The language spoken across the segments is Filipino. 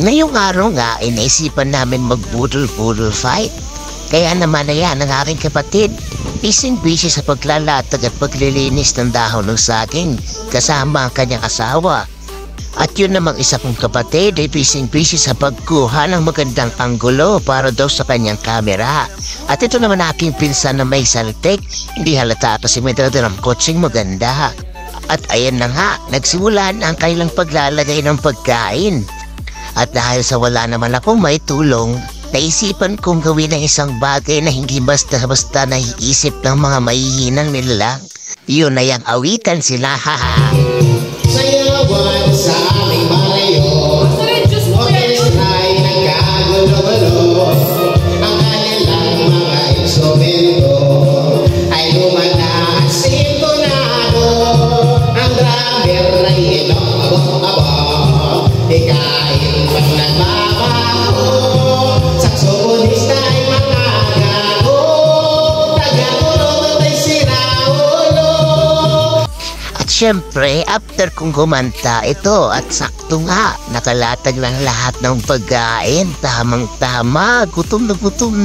Ngayong araw nga, inaisipan namin mag-budol-budol fight. Kaya naman na yan ang aking kapatid. Busy sa paglalatag at paglilinis ng dahon ng saging kasama ang kanyang asawa. At yun namang isa kong kapatid ay busy sa pagkuha ng magandang anggulo para daw sa kanyang kamera. At ito naman aking pinsan na may saltik, hindi halata kasi may dalang kotseng maganda. At ayan na nga, nagsimulan ang kailang paglalagay ng pagkain. At dahil sa wala naman akong may tulong, naisipan kong gawin ang isang bagay na hindi basta-basta naiisip ng mga mahihinang nila. Yun ay ang awitan sila, haha. Sayawan sa aming malayo, orkestra'y nagkagulo-gulo. Ang kanilang mga instrumento ay lumana at sintonado. Ang drummer ay inong-abot-abot, hikain pag nagbabago. Saxophonista ay makagago, taga-urot ay siraulo. At syempre, after kong kumanta ito at sakto nga, nakalatag ng lahat ng pagkain. Tamang-tama, gutom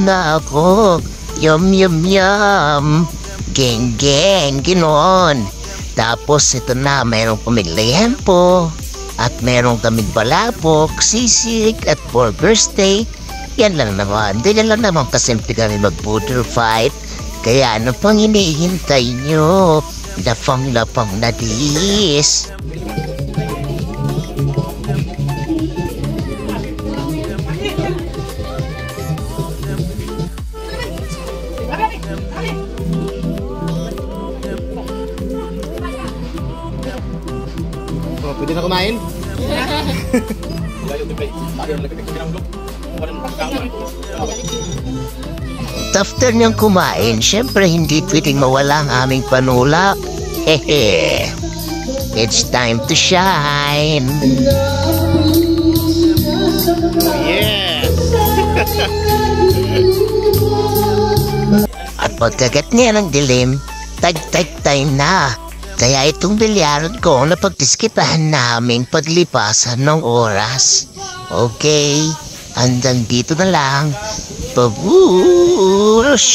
na ako. Yum, yum, yum. Geng, ginoon. Tapos ito na, mayroong pamilihempo. At mayroong kaming palapok, sisig at burger steak. Yan lang naman. Hindi lang naman kasimple kami mag-budol fight. Kaya ano pang hinihintay nyo? Lapang na dis. Oh, pwede na kumain? After niyang kumain, syempre hindi pwedeng mawala ang aming panula. Hehe. It's time to shine. Yes! At pagkagat niya ng dilim, tag-tag time na. Kaya itong bilyaran ko na pagdiskitahan naming paglipasan ng oras. Okay, hanggang dito na lang. Babush!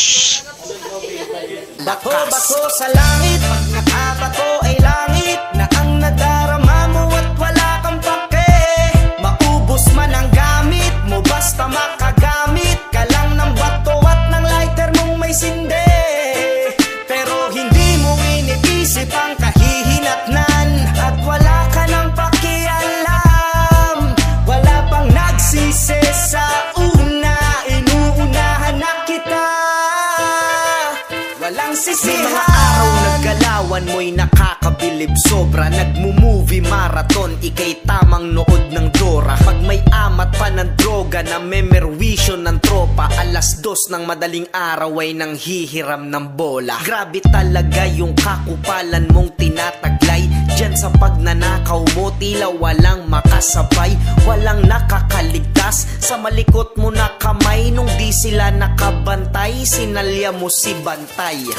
Bako sa langit, pag nakabato ay langit, na ang nadarama mo at wala kang pake. Maubos man ang gamit mo, basta makagamit ka lang ng bato at ng lighter mong may sinde. Pero hindi mo iniisip ang kahihinatnan at wala ka ng pakialam. Wala pang nagsisi sa una, inuunahan na kita. Walang sisihan. May mga araw naggalawan mo'y nakakabilib sobra. Nagmo-movie marathon, ikay tamang nood ng Dora. Pag may amat pa ng droga na memerwisyo ng tropa, 2:00 ng madaling araw ay nang hihiram ng bola. Grabe talaga yung kakupalan mong tinataglay. Diyan sa pagnanakaw mo, tila walang makasabay. Walang nakakaligtas sa malikot mo na kamay. Nung di sila nakabantay, sinalya mo si Bantay.